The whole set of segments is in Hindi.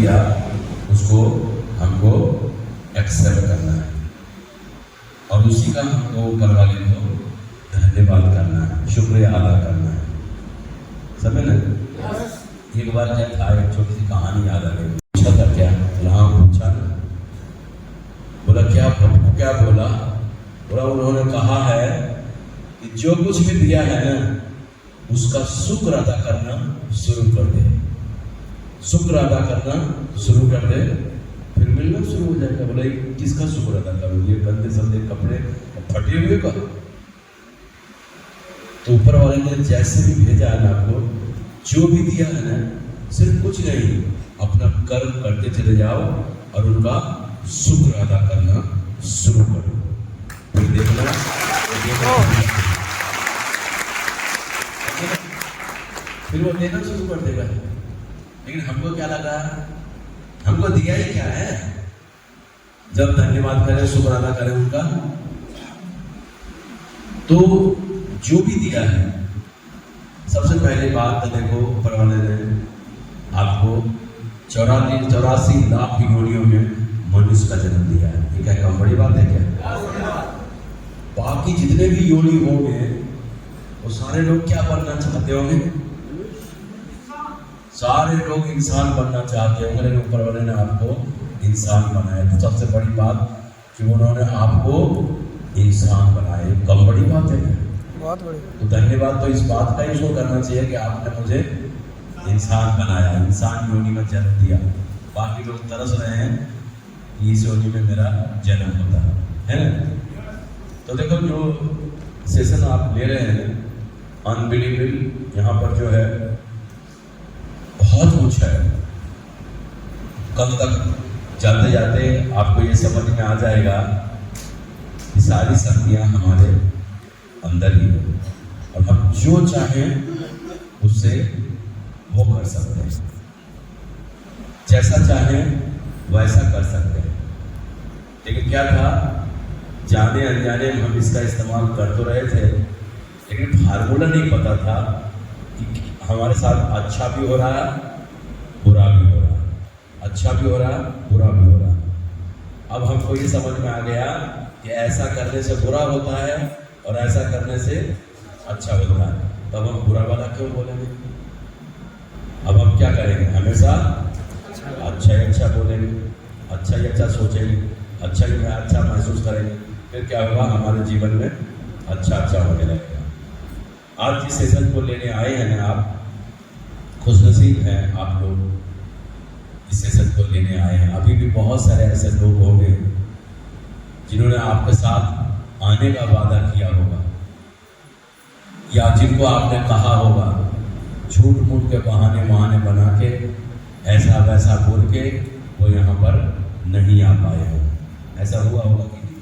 दिया उसको हमको एक्सेप्ट करना है और उसी का हमको ऊपर वाले को धन्यवाद करना है, शुक्रिया अदा करना है। समझ ना? एक बार क्या था, एक छोटी सी कहानी याद आ गई। पूछा था क्या? हाँ पूछा। बोला क्या प्रभु? क्या बोला? बोला उन्होंने कहा है कि जो कुछ भी दिया है ना उसका शुक्र अदा करना शुरू कर दे। शुक्र अदा करना शुरू कर दे, फिर मिलना शुरू हो जाएगा। बोला किसका शुक्र अदा करूं? ये गंदे संदे कपड़े फटे हुए का? तो ऊपर वाले ने जैसे भी भेजा है ना आपको, जो भी दिया है ना, सिर्फ कुछ नहीं, अपना कर्म करते चले जाओ और उनका शुक्र अदा करना शुरू करो। फिर देखना फिर वो देना शुरू कर देगा। लेकिन हमको क्या लगा, हमको दिया ही क्या है? जब धन्यवाद करें, शुक्र अदा करें उनका, तो जो भी दिया है, सबसे पहले बात तो देखो, ऊपर वाले ने आपको 84 लाख योनियों में मनुष्य का जन्म दिया है। ये क्या कम बड़ी बात है क्या? बाकी जितने भी योनि होंगे वो सारे लोग क्या बनना चाहते होंगे? सारे लोग इंसान बनना चाहते होंगे, लेकिन ऊपर वाले ने आपको इंसान बनाया। तो सबसे बड़ी बात कि उन्होंने आपको इंसान बनाया, कम बड़ी बात है क्या? बहुत बड़ी। तो धन्यवाद तो इस बात का ही शो करना चाहिए कि आपने मुझे इंसान बनाया, इंसान योनि में जन्म दिया। बाकी लोग तरस रहे हैं कि इस योनि में मेरा जन्म होता है ना? तो देखो जो सेशन आप ले रहे हैं अनबिलीवेबल, यहाँ पर जो है बहुत कुछ है। कल तक जाते जाते आपको ये समझ में आ जाएगा कि सारी शक्तियाँ हमारे अंदर ही है और हम जो चाहें उससे वो कर सकते हैं, जैसा चाहें वैसा कर सकते हैं। लेकिन क्या था, जाने अनजाने में हम इसका इस्तेमाल कर तो रहे थे, लेकिन फार्मूला नहीं पता था कि हमारे साथ अच्छा भी हो रहा, बुरा भी हो रहा, अच्छा भी हो रहा, बुरा भी हो रहा। अब हमको ये समझ में आ गया कि ऐसा करने से बुरा होता है और ऐसा करने से अच्छा होता है। तब हम बुरा वाला क्यों बोलेंगे? अब हम क्या करेंगे? हमेशा अच्छा ही अच्छा बोलेंगे, अच्छा ही अच्छा सोचेंगे, अच्छा ही अच्छा महसूस करेंगे। फिर क्या होगा? हमारे जीवन में अच्छा अच्छा होने लगेगा। आज जिस सेशन को लेने आए हैं ना आप, खुशनसीब हैं आप लोग इस सेशन को लेने आए हैं। अभी भी बहुत सारे ऐसे लोग होंगे जिन्होंने आपके साथ आने का वादा किया होगा या जिनको आपने कहा होगा, झूठ मूठ के बहाने बना के, ऐसा वैसा बोल के वो यहाँ पर नहीं आ पाए हो। ऐसा हुआ होगा कि नहीं?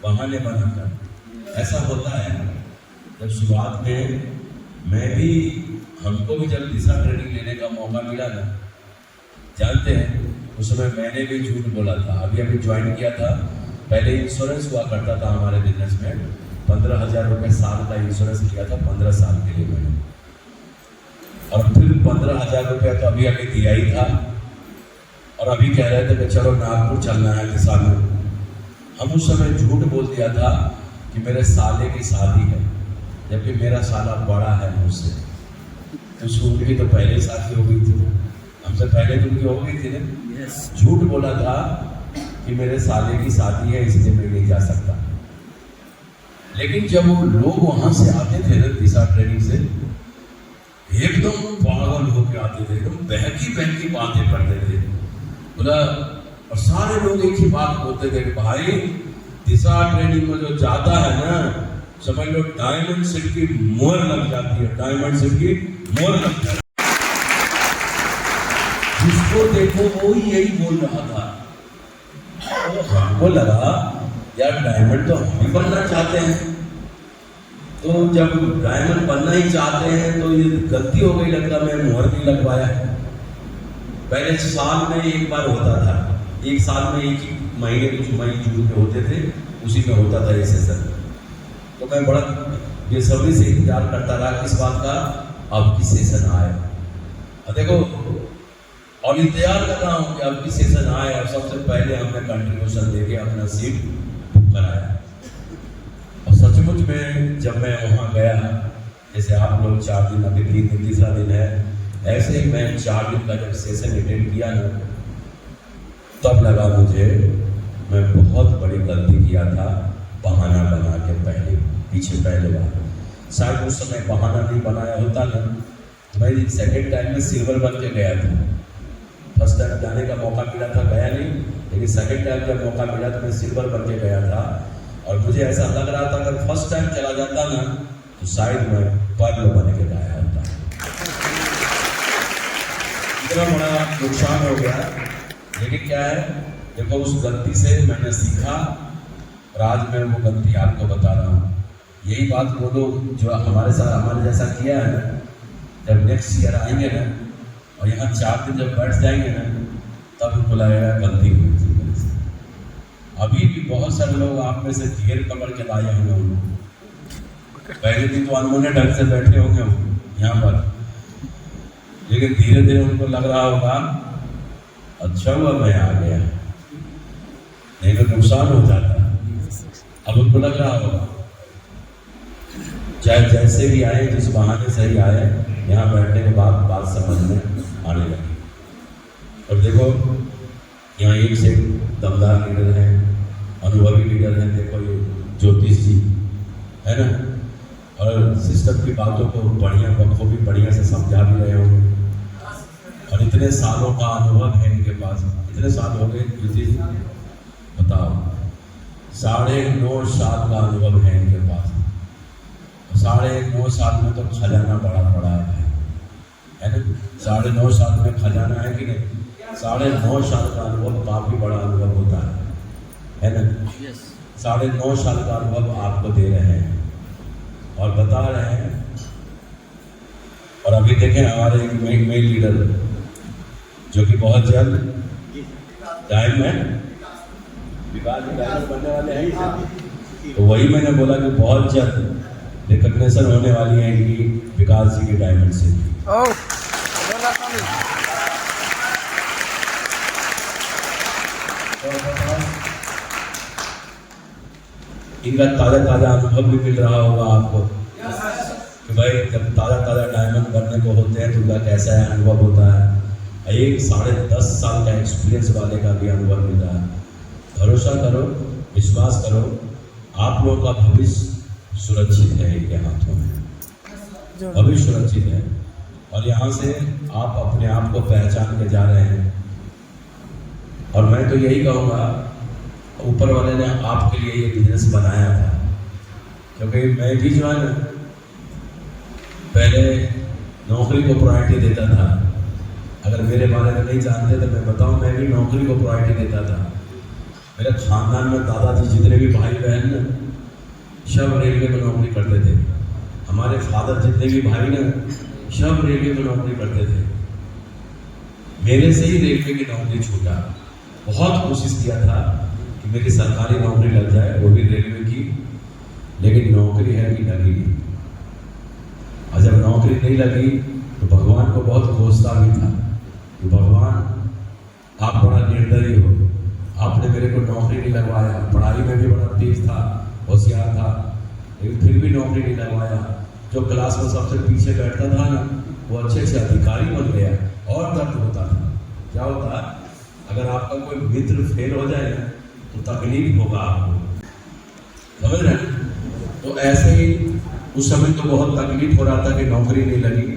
बहाने बनाकर ऐसा होता है। जब शुरुआत में मैं भी, हमको भी जब दिशा ट्रेनिंग लेने का मौका मिला ना, जानते हैं उस समय मैंने भी झूठ बोला था। अभी ज्वाइन किया था, पहले इंश्योरेंस हुआ करता था हमारे बिजनेस में, 15,000 रुपये साल का इंश्योरेंस किया था 15 साल के लिए मैंने, और फिर 15,000 रुपया तो अभी दिया ही था। और अभी कह रहे थे कि चलो नागपुर चलना है दिशा में। हम उस समय झूठ बोल दिया था कि मेरे साले की शादी है, जबकि मेरा साला बड़ा है मुझसे। तो उनकी तो पहले ही शादी हो गई थी, हमसे पहले तो उनकी हो गई थी ना। झूठ बोला था कि मेरे साले की शादी है इसलिए मैं नहीं जा सकता। लेकिन जब वो लोग वहां से आते थे ना दिशा ट्रेनिंग से, एकदम पागल होकर आते थे, एकदम बहकी बातें करते थे। बोला, और सारे लोग एक ही बात बोलते थे कि भाई दिशा ट्रेनिंग में जो जाता है ना, समझ लो डायमंड सिट की मोहर लग जाती है, डायमंड सिट की मोहर लग जाती है। जिसको देखो वो यही बोल रहा था। तो हमको लगा यार डायमंड तो हम भी बनना चाहते हैं, तो जब डायमंड बनना ही चाहते हैं तो ये गलती हो गई, लगता मैं मोहर नहीं लगवाया। पहले साल में एक बार होता था, एक साल में एक ही महीने कुछ मई जून में होते थे, उसी में होता था ये सेशन। तो मैं बड़ा बेसब्री से इंतजार करता रहा किस बात का अब की सेशन आए। और देखो और इंतजार कर रहा हूँ कि अब की सेशन आए और सबसे पहले हमने कंट्रीब्यूशन देके अपना सीट बुक कराया। और सचमुच में जब मैं वहाँ गया, जैसे आप लोग 4 दिन, अभी 3 दिन, तीसरा दिन है, ऐसे ही मैं 4 दिन का जब सेशन अटेंड किया ना, तब लगा मुझे मैं बहुत बड़ी गलती किया था बहाना बना के पहले बार। शायद उस समय बहाना नहीं बनाया होता ना, मैं सेकेंड टाइम में सिल्वर बन के गया था। फर्स्ट टाइम जाने का मौका मिला था, गया नहीं, लेकिन सेकेंड टाइम जब मौका मिला तो मैं सिल्वर बन के गया था। और मुझे ऐसा लग रहा था अगर फर्स्ट टाइम चला जाता ना तो शायद मैं पर्ल बन के गया होता। इतना बड़ा नुकसान हो गया, लेकिन क्या है, देखो उस गलती से मैंने सीखा और आज मैं वो गलती आपको बता रहा हूँ। यही बात वो लोग जो हमारे साथ हमारे जैसा किया है ना, जब नेक्स्ट ईयर आएंगे ना और यहाँ 4 दिन जब बैठ जाएंगे ना, तब उनको लगेगा गलती हुई थी मेरे से। अभी भी बहुत सारे लोग आप में से घेर पकड़ के लाए होंगे उनको। पहले दिन तो अनमोने ढंग से बैठे होंगे यहाँ पर, लेकिन धीरे धीरे उनको लग रहा होगा अच्छा हुआ मैं आ गया, नहीं तो नुकसान हो जाता। अब उनको लग रहा होगा चाहे जैसे भी आए, जिस बहाने से ही आए, यहाँ बैठने के बाद बात समझ में आने लगी। और देखो यहाँ एक से दमदार लीडर हैं, अनुभवी लीडर हैं। देखो ये ज्योतिष जी है ना, और सिस्टम की बातों को बखूबी बढ़िया से समझा भी रहे होंगे। और इतने सालों का अनुभव है इनके पास। इतने साल हो गए ज्योतिष, बताओ, 9.5 साल का अनुभव है इनके पास। 9.5 साल में तो खजाना बड़ा पड़ा है ना। 9.5 साल में खजाना है कि नहीं? 9.5 साल का अनुभव काफी बड़ा अनुभव होता है ना। 9.5 साल का अनुभव आपको दे रहे हैं और बता रहे हैं। और अभी देखें हमारे एक मेन लीडर जो कि बहुत जल्द टाइम में विकास बनने वाले हैं, तो वही मैंने बोला कि बहुत जल्द रिकॉग्निशन होने वाली है इनकी विकास जी की डायमंड से। इनका ताज़ा अनुभव भी मिल रहा होगा आपको कि भाई जब ताज़ा डायमंड बनने को होते हैं तो उनका कैसा है अनुभव होता है। एक 10.5 साल का एक्सपीरियंस वाले का भी अनुभव मिल रहा है। भरोसा करो, विश्वास करो, आप लोगों का भविष्य सुरक्षित है इनके हाथों में, भविष्य सुरक्षित है। और यहाँ से आप अपने आप को पहचान के जा रहे हैं। और मैं तो यही कहूँगा, ऊपर वाले ने आपके लिए ये बिजनेस बनाया था, क्योंकि मैं भी जो है ना पहले नौकरी को प्रायोरिटी देता था। अगर मेरे बारे में नहीं जानते तो मैं बताऊं, मैं भी नौकरी को प्रायोरिटी देता था। मेरे खानदान में दादाजी जितने भी भाई बहन ना, सब रेलवे में नौकरी करते थे। हमारे फादर जितने भी भाई ना, सब रेलवे में नौकरी करते थे। मेरे से ही रेलवे की नौकरी छूटा। बहुत कोशिश किया था कि मेरी सरकारी नौकरी लग जाए, वो भी रेलवे की, लेकिन नौकरी है कि लगी नहीं। और जब नौकरी नहीं लगी तो भगवान को बहुत कोसता भी था कि भगवान आप बड़ा निर्दयी हो, आपने मेरे को नौकरी नहीं लगवाया। पढ़ाई में भी बड़ा तेज था, होशियार था, लेकिन फिर भी नौकरी नहीं लगवाया। जो क्लास में सबसे पीछे बैठता था ना, वो अच्छे से अधिकारी बन गया। और दर्द होता था। क्या होता, अगर आपका कोई मित्र फेल हो जाए ना तो तकलीफ होगा आपको, समझ रहे हैं? तो ऐसे ही उस समय तो बहुत तकलीफ हो रहा था कि नौकरी नहीं लगी।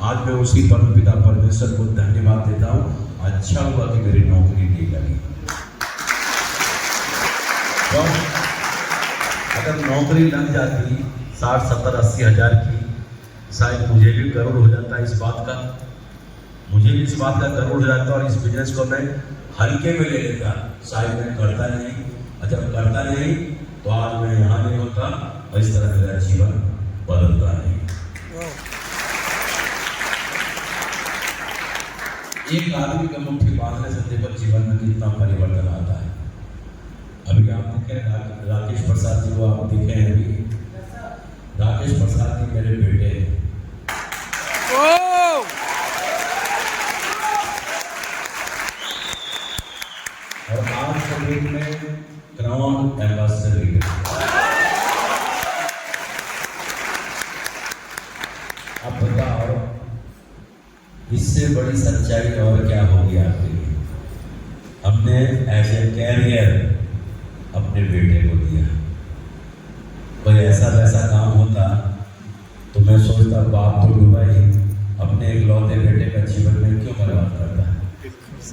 आज मैं उसी परमपिता परमेश्वर को धन्यवाद देता हूँ, अच्छा हुआ कि मेरी नौकरी नहीं लगी। तो अगर नौकरी लग जाती 60, 70, 80 हज़ार की, शायद मुझे भी गर्व हो जाता इस बात का, मुझे भी इस बात का गर्व हो जाता और इस बिजनेस को मैं हल्के में ले लेता। शायद मैं करता नहीं, और जब करता नहीं तो आज मैं यहाँ नहीं होता और इस तरह मेरा जीवन बदलता नहीं। एक आदमी का मुट्ठी बांधने से देखो जीवन में कितना परिवर्तन आता है। अभी आप देखे राकेश प्रसाद जी को, आप देखे हैं अभी राकेश प्रसाद जी मेरे बेटे। आज के डेट में क्राउन एम्बेसडर भी है। अब बताओ इससे बड़ी सच्चाई और क्या होगी आपके लिए। हमने एज ए कैरियर अपने बेटे को दिया। कोई ऐसा वैसा काम होता तो मैं सोचता बाप तो डूबा ही, अपने इकलौते बेटे का जीवन में क्यों बर्बाद करता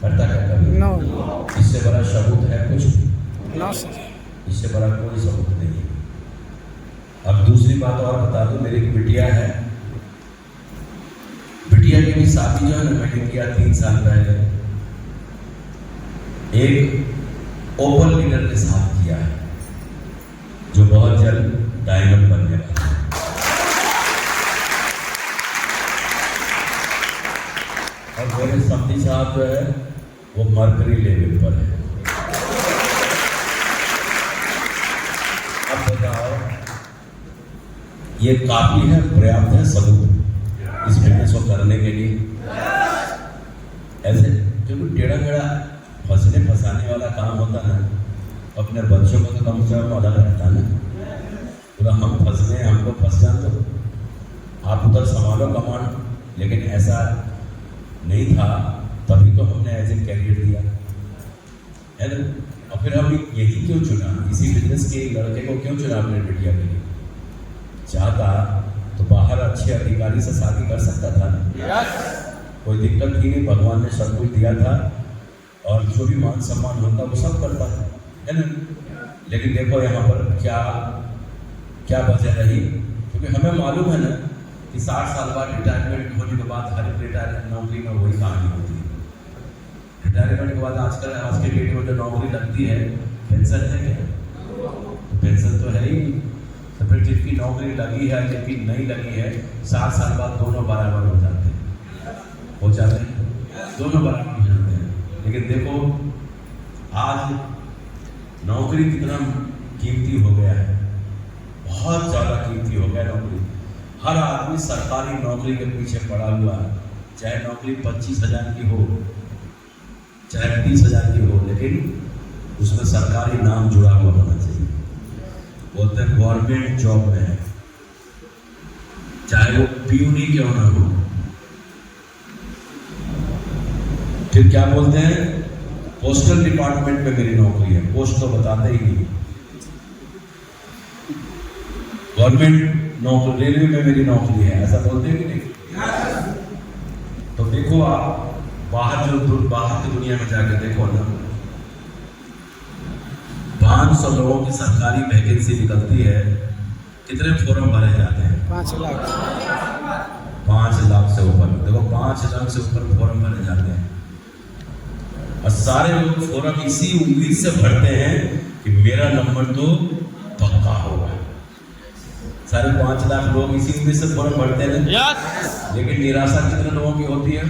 क्या कभी? No. इससे बड़ा सबूत है कुछ? No, sir. इससे बड़ा कोई सबूत नहीं है। अब दूसरी बात और बता दूं, मेरी एक बिटिया है। बिटिया की भी शादी जो है ना मैंने किया 3 साल पहले, एक ओपन लीडर के साथ किया है जो बहुत जल्द डायमंड बनने वाला है। और मेरे समधी साहब जो है वो मर्करी लेवल पर है। अब बताओ ये काफी है, पर्याप्त है सबूत इस बिजनेस को करने के लिए? ऐसे क्योंकि टेढ़ा मेढ़ा फंसाने वाला काम होता ना, अपने बच्चों को तो कम से कम अलग रहता ना। पूरा हम फंस गए, हमको फंस जान तो आप उधर संभालो कमांड, लेकिन ऐसा नहीं था। तभी तो हमने एज ए कैरियर दिया है ना। और फिर हम यही क्यों चुना, इसी बिजनेस के लड़के को क्यों चुना अपने बिटिया के लिए? चाहता तो बाहर अच्छे अधिकारी से शादी कर सकता था ना। कोई दिक्कत ही नहीं, भगवान ने सब कुछ दिया था और जो भी मान सम्मान होता वो सब करता है ना। लेकिन देखो यहाँ पर क्या वजह रही, क्योंकि हमें मालूम है ना कि 60 साल बाद रिटायरमेंट होने के बाद हर रिटायरमेंट नौकरी में वही कहानी होती है। रिटायरमेंट के बाद आज के डेट में जो नौकरी लगती है, पेंशन है क्या? पेंशन तो है ही। तो फिर जिनकी नौकरी लगी है, जिनकी नहीं लगी है, 60 साल बाद दोनों बराबर हो जाते हैं, दोनों बराबर हो जाते हैं। लेकिन देखो आज नौकरी कितना कीमती हो गया है, बहुत ज़्यादा कीमती हो गया नौकरी। हर आदमी सरकारी नौकरी के पीछे पड़ा हुआ है, चाहे नौकरी 25,000 की हो, चाहे 30,000 की हो, लेकिन उसमें सरकारी नाम जुड़ा हुआ होना चाहिए। बोलते हैं गवर्नमेंट जॉब में है, चाहे वो पीयून ही क्यों ना हो। फिर क्या बोलते हैं, पोस्टल डिपार्टमेंट में मेरी नौकरी है, पोस्ट तो बताते ही नहीं। गवर्नमेंट नौकरी, रेलवे में मेरी नौकरी है, ऐसा बोलते हैं कि नहीं? तो देखो आप बाहर की दुनिया में जाकर देखो ना, 500 लोगों की सरकारी वैकेंसी निकलती है, कितने फॉर्म भरे जाते हैं? 5 लाख। 5 लाख से ऊपर, देखो 5 लाख से ऊपर फॉर्म भरे जाते हैं। और सारे लोग फॉर्म इसी उम्मीद से भरते हैं कि मेरा नंबर तो पक्का होगा। सारे 5 लाख लोग इसी उम्मीद से फॉर्म भरते हैं। लेकिन निराशा कितने लोगों की होती है?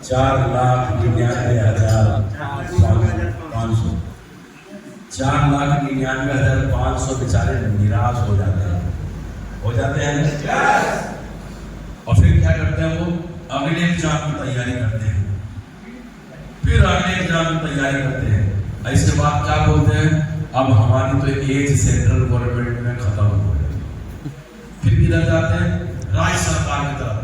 4,99,500 4,99,500 बेचारे निराश हो जाते हैं, और फिर क्या करते हैं, वो अगले एग्जाम की तैयारी करते हैं, फिर अगले एग्जाम की तैयारी करते हैं। इसके बाद क्या बोलते हैं, अब हमारी तो एज सेंट्रल गवर्नमेंट में खत्म हो गई। फिर किधर जाते हैं? राज्य सरकार की तरफ।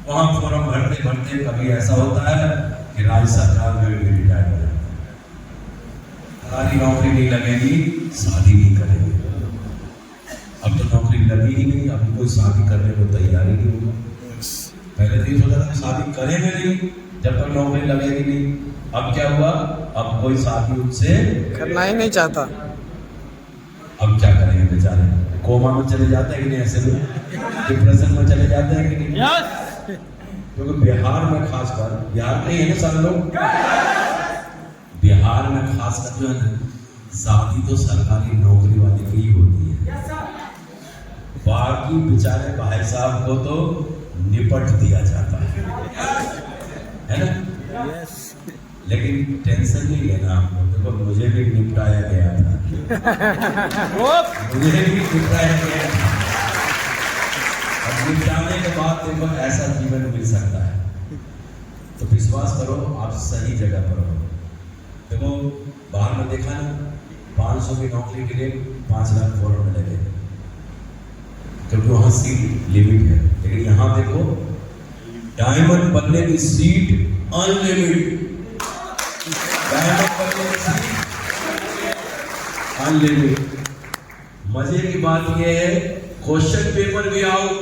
वहां फॉर्म भरते भरते कभी ऐसा होता है कि राज्य सरकार में भी रिटायर हो जाता है। सरकारी नौकरी नहीं लगेगी, शादी नहीं करेंगे। अब तो नौकरी लगी ही नहीं, अब कोई शादी करने को तैयार ही नहीं होगा। पहले तो ये सोचा था शादी करेंगे नहीं जब तक नौकरी लगेगी नहीं। अब क्या हुआ, अब कोई शादी उनसे करना ही नहीं चाहता। अब क्या करेंगे बेचारे, कोमा में चले जाते हैं कि नहीं, ऐसे में डिप्रेशन में चले जाते हैं कि नहीं? क्योंकि बिहार में खासकर, बिहार नहीं है ना सारे लोग, बिहार में खासकर जो है ना, शादी तो सरकारी नौकरी वाले की ही होती है। बाकी बेचारे भाई साहब को तो निपट दिया जाता है ना। लेकिन टेंशन नहीं लेना आपको, देखो मुझे भी निपटाया गया था, मुझे भी निपटाया गया था। और निपटाने के बाद देखो ऐसा जीवन मिल सकता है। तो विश्वास करो आप सही जगह पर हो। देखो बाहर में देखा ना, 500 की नौकरी के लिए 5 लाख फौरन मिलेंगे, क्योंकि वहां सीट लिमिट है। लेकिन यहाँ देखो डायमंड बनने की सीट अनलिमिटेड, डायमंड बनने की सीट अनलिमिटेड। मजे की बात यह है क्वेश्चन पेपर भी आउट,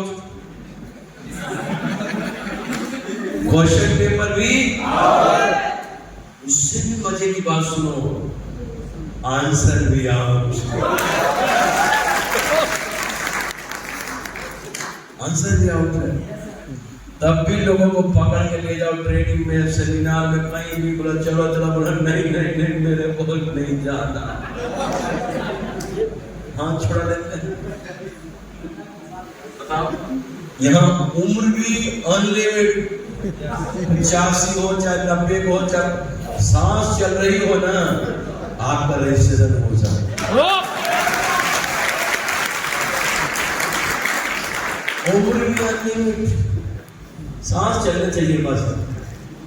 क्वेश्चन पेपर भी उससे भी मजे की बात सुनो, आंसर भी आउट, आंसर भी आउट है। तब भी लोगों को पकड़ के ले जाओ ट्रेनिंग में, सेमिनार में, कहीं भी बोला चलो चलो, बोला नहीं नहीं नहीं मेरे को नहीं जाना, हाँ छोड़ा लेते हैं। बताओ यहाँ उम्र भी अनलिमिटेड, 85 हो चाहे 90 हो, चाहे सांस चल रही हो ना, आपका रजिस्ट्रेशन हो जाए। उम्र भी अनलिमिटेड, सांस चलने चाहिए बस।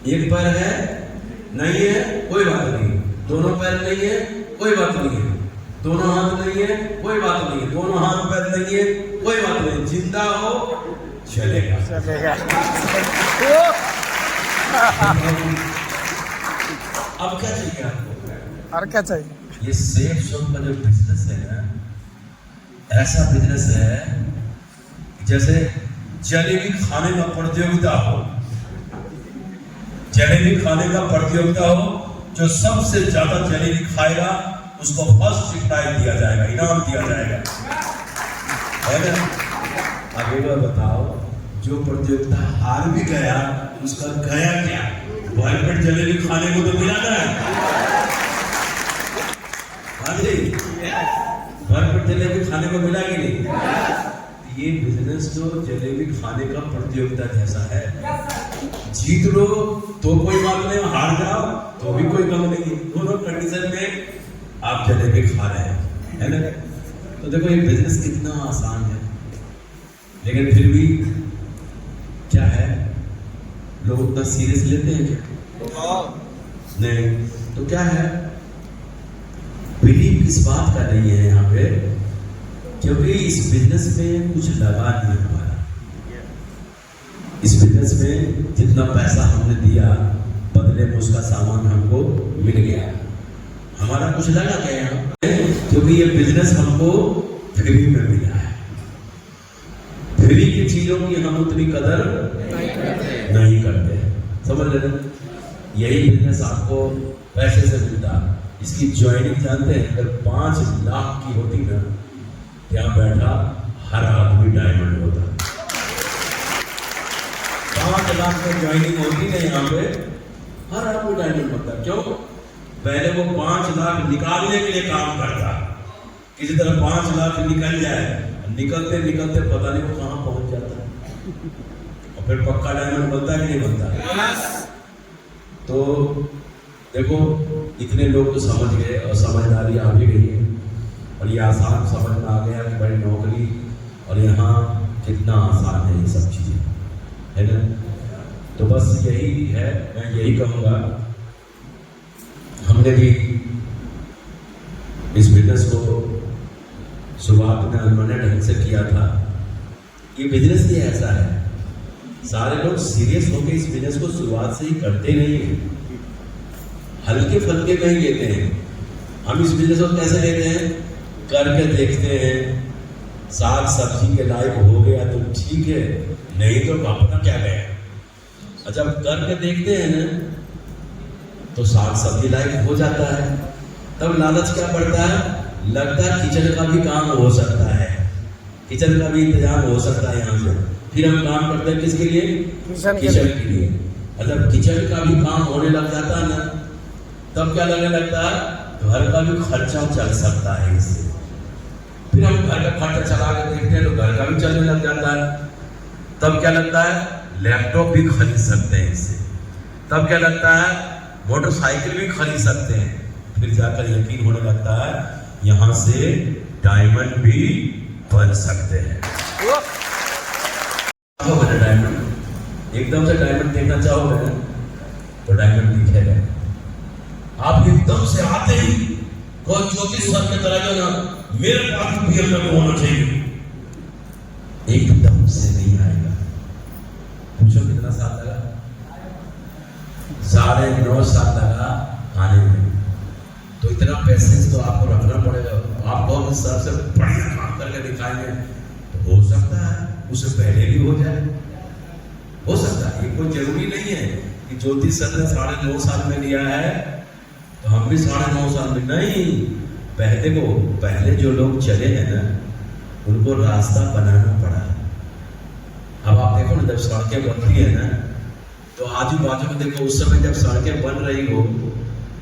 एक पैर है नहीं है कोई बात नहीं, दोनों पैर नहीं है कोई बात नहीं है, दोनों हाथ नहीं है कोई बात नहीं है, दोनों हाथ पैर नहीं है कोई बात नहीं, जिंदा हो चलेगा चलेगा। अब क्या चाहिए आपको, और क्या चाहिए? ये सेफ शॉप का जो बिजनेस है ना, ऐसा बिजनेस है जैसे जलेबी खाने का प्रतियोगिता हो, जलेबी खाने का प्रतियोगिता हो, जो सबसे ज्यादा जलेबी खाएगा उसको फर्स्ट प्राइज दिया जाएगा, इनाम दिया जाएगा, है ना। आगे बार बताओ, जो प्रतियोगिता हार भी गया उसका गया क्या, भर पेट जलेबी खाने को तो मिला ना, हाँ जी, भर पेट जलेबी खाने को मिला कि नहीं। ये बिजनेस तो जलेबी खाने का प्रतियोगिता जैसा है, जीत लो तो कोई बात नहीं, हार जाओ तो भी कोई गम नहीं, दोनों कंडीशन में आप जलेबी खा रहे हैं, है ना। तो देखो ये बिजनेस कितना आसान है, लेकिन फिर भी क्या है, लोग उतना सीरियस लेते हैं क्या? नहीं। तो क्या है, बिलीव किस बात का नहीं है यहाँ पे, क्योंकि इस बिजनेस में कुछ लगा नहीं हमारा, इस बिजनेस में जितना पैसा हमने दिया बदले में उसका सामान हमको मिल गया, हमारा कुछ लगा क्या यहाँ, क्योंकि ये बिजनेस हमको फ्री में मिला है। फ्री की चीजों की हम उतनी कदर नहीं करते, समझ लेना। यही बिजनेस आपको पैसे से मिलता, इसकी ज्वाइनिंग जानते हैं, अगर 5 लाख की होती ना, यहाँ बैठा हर आदमी डायमंड होता। 5 लाख में ज्वाइनिंग होती ना यहाँ पे, हर आदमी डायमंड होता। क्यों? पहले वो 5 लाख निकालने के लिए काम करता, किसी तरह 5 लाख निकल जाए, निकलते निकलते पता नहीं वो कहाँ पहुंच जाता, और फिर पक्का डायमंड बनता कि नहीं बनता। तो देखो इतने लोग तो समझ गए और समझदारी आ भी गई है, और ये आसान समझ में आ गया कि भाई नौकरी और यहाँ कितना आसान है ये सब चीज़ें, है ना। तो बस यही है, मैं यही कहूँगा, हमने भी इस बिजनेस को शुरुआत में अनमने ढंग से किया था। ये बिजनेस ही ऐसा है, सारे लोग सीरियस होकर इस बिजनेस को शुरुआत से ही करते नहीं हैं, हल्के फुल्के नहीं लेते हैं। हम इस बिजनेस को कैसे लेते हैं, करके देखते हैं, साग सब्जी के लायक हो गया तो ठीक है, नहीं तो अपना क्या गया। अच्छा, करके देखते हैं ना तो साग सब्जी लायक हो जाता है, तब लालच क्या पड़ता है, लगता है किचन का भी काम हो सकता है, किचन का भी इंतजाम हो सकता है यहाँ से। फिर हम काम करते हैं किसके लिए, किचन के लिए। मतलब किचन का भी काम होने लग जाता है ना, तब क्या लगने लगता है, घर का भी खर्चा चल सकता है इससे। फिर हम घर का खर्चा चला के देखते हैं तो घर का भी चलने लग जाता है, तब क्या लगता है, लैपटॉप भी खरीद सकते हैं इससे। तब क्या लगता है, मोटरसाइकिल भी खरीद सकते हैं। फिर जाकर यकीन होने लगता है, यहाँ से डायमंड भी बन सकते हैं। डायमंड एकदम से डायमंड देखना चाहोगे तो डायमंड दिखेगा। आप एकदम से आते ही कोई ज्योतिष सर के तरह जो ना मेरे पास BMW होना चाहिए, एकदम से नहीं आएगा। पूछो कितना साल लगा? 9.5 साल लगा आने में। तो इतना पेशेंस तो आपको रखना पड़ेगा। आप बहुत सबसे बढ़िया काम करके दिखाएंगे तो हो सकता है उससे पहले भी हो जाए, हो सकता है। ये कोई जरूरी नहीं है कि ज्योतिष सर ने 9.5 साल में लिया है तो हम भी 9.5 साल में नहीं। पहले जो लोग चले हैं ना उनको रास्ता बनाना पड़ा। अब आप देखो ना, जब सड़कें बनती है ना तो आजू बाजू में देखो, उस समय जब सड़कें बन रही हो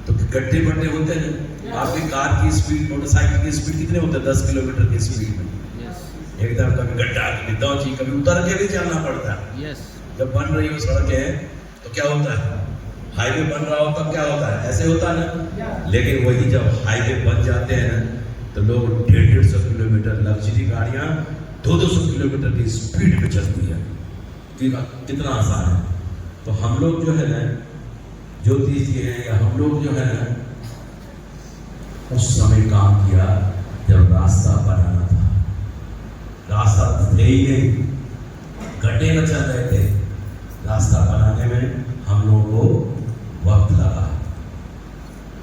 तो गड्ढे बड्ढे होते हैं। आपकी कार की स्पीड, मोटरसाइकिल की स्पीड कितने होते हैं? 10 किलोमीटर की स्पीड में एकदम कभी गड्ढा, कभी दौची, कभी उतर के भी जाना पड़ता है। जब बन रही हो सड़कें तो क्या होता है? हाईवे बन रहा हो तब क्या होता है? ऐसे होता है ना। लेकिन वही जब हाईवे बन जाते हैं ना तो लोग 150 किलोमीटर, लग्जरी गाड़ियां 200 किलोमीटर की स्पीड पे चलती है। कितना आसान है। तो हम लोग जो है ना ज्योतिष जी हैं, या हम लोग जो है ना उस समय काम किया जब रास्ता बनाना था। रास्ता थे ही नहीं, गड्ढे न चल रहे थे। रास्ता बनाने में हम लोगों को वक्त लगा।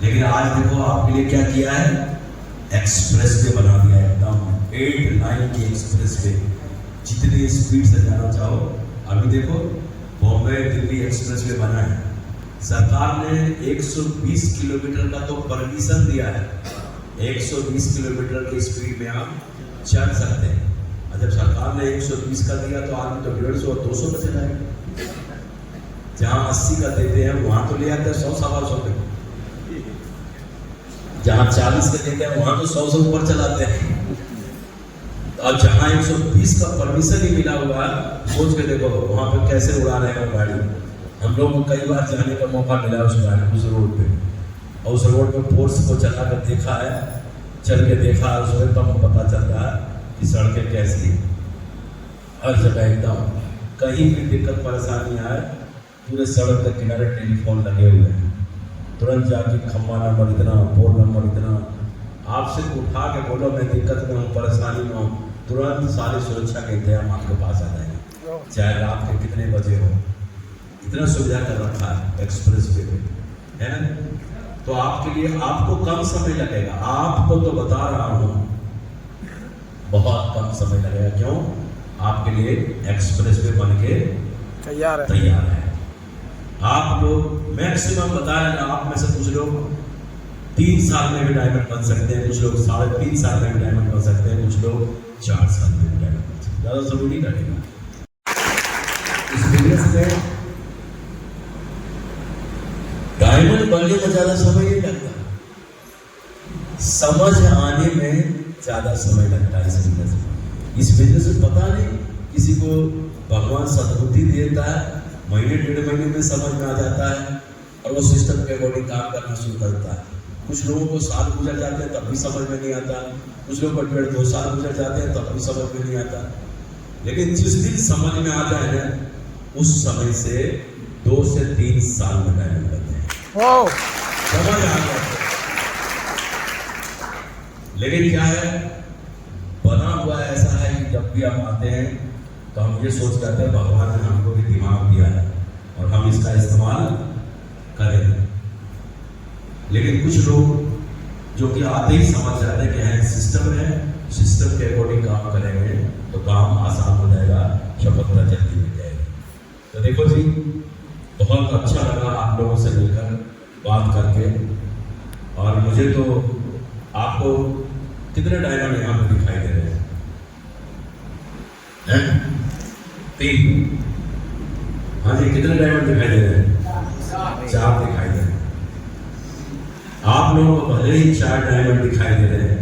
लेकिन आज देखो आपके लिए क्या किया है, एक्सप्रेस वे बना दिया है, एकदम 8 लाइन की एक्सप्रेस वे। जितनी स्पीड से जाना चाहो। अभी देखो बॉम्बे दिल्ली एक्सप्रेस वे बना है, सरकार ने 120 किलोमीटर का तो परमिशन दिया है। 120 किलोमीटर की स्पीड में आप चल सकते हैं। और जब सरकार ने 120 का दिया तो आदमी तो 150 और 200 पे चलाएगा। जहाँ 80 का देते हैं वहां तो ले आते हैं 100-125 पे। जहाँ 40 का देते हैं वहां तो 100 से ऊपर चलाते हैं। और जहाँ 120 का परमिशन ही मिला हुआ है, सोच के देखो वहां पे कैसे उड़ा रहे हैं गाड़ी। हम लोग को कई बार जाने का मौका मिला उस गाड़ी, उस रोड पे, और उस रोड पे फोर्स को चला कर देखा है, चल के देखा है उसमें, तब पता चलता है कि सड़कें कैसी है। हर जगह एकदम कहीं भी दिक्कत परेशानी आए, पूरे सड़क के किनारे टेलीफोन लगे हुए हैं। तुरंत जाके खम्बा नंबर इतना, पोल नंबर इतना, आपसे उठा के बोलो मैं दिक्कत में हूँ, परेशानी में हूँ, तुरंत सारी सुरक्षा के इंतजाम आपके पास आ जाएंगे, चाहे रात के कितने बजे हो। इतना सुविधा कर रखा है एक्सप्रेस वे पे, है ना। तो आपके लिए आपको कम समय लगेगा। आपको तो बता रहा हूँ बहुत कम समय लगेगा। क्यों? आपके लिए एक्सप्रेस वे बन के तैयार है। आप लोग मैक्सिमम बता रहे हैं, आप में से कुछ लोग 3 साल में भी डायमंड बन सकते हैं, कुछ लोग 3.5 साल में भी डायमंड बन सकते हैं, कुछ लोग 4 साल में भी डायमंड बन सकते हैं। ज़्यादा जरूरी लगेगा इस बिजनेस में। डायमंड बनने में ज़्यादा समय नहीं लगता, समझ आने में ज़्यादा समय लगता है इस बिजनेस में। पता नहीं, किसी को भगवान सद्बुद्धि देता है, महीने 1.5 महीने में समझ में आ जाता है और वो सिस्टम के अकॉर्डिंग काम करना शुरू करता है। कुछ लोगों को साल गुजर जाते हैं तब भी समझ में नहीं आता, कुछ लोगों को 1.5-2 साल गुजर जाते हैं तब भी समझ में नहीं आता। लेकिन जिस दिन समझ में आ जाए ना, उस समय से 2 से 3 साल में डायमंड बनते हैं, समझ आ जाते। लेकिन क्या है, बना हुआ ऐसा है कि जब भी हम आते हैं तो हम ये सोच करते हैं भगवान ने हमको भी दिमाग दिया है और हम इसका इस्तेमाल करेंगे। लेकिन कुछ लोग जो कि आते ही समझ जाते हैं कि है सिस्टम है, सिस्टम के अकॉर्डिंग काम करेंगे तो काम आसान हो जाएगा, सफलता जल्दी मिल जाएगी। तो देखो जी, बहुत अच्छा लगा आप लोगों से मिलकर बात करके। और मुझे तो आपको कितने डायमंड यहाँ पे दिखाई दे रहे हैं? 3। हाँ जी, कितने डायमंड दिखाई दे रहे हैं? 4 दिखाई दे रहे हैं। आप लोगों को भले ही 4 डायमंड दिखाई दे रहे हैं,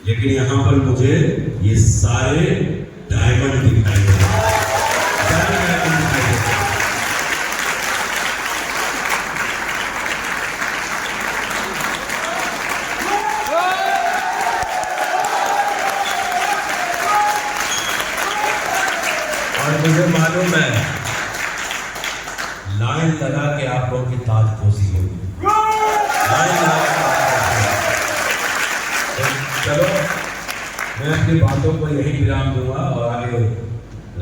लेकिन यहाँ पर मुझे ये सारे डायमंड दिखाई दे रहे हैं। और मुझे मालूम है लाइन लगा के आप लोगों की ताजपोशी होगी। चलो मैं अपनी बातों को यही विराम दूंगा और आगे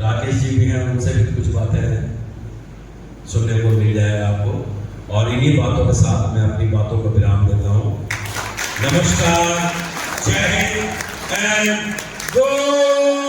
राकेश जी भी हैं, उनसे भी कुछ बातें सुनने को मिल जाएगा आपको, और इन्हीं बातों के साथ मैं अपनी बातों को विराम देता हूँ। नमस्कार, जय हिंद एंड गो।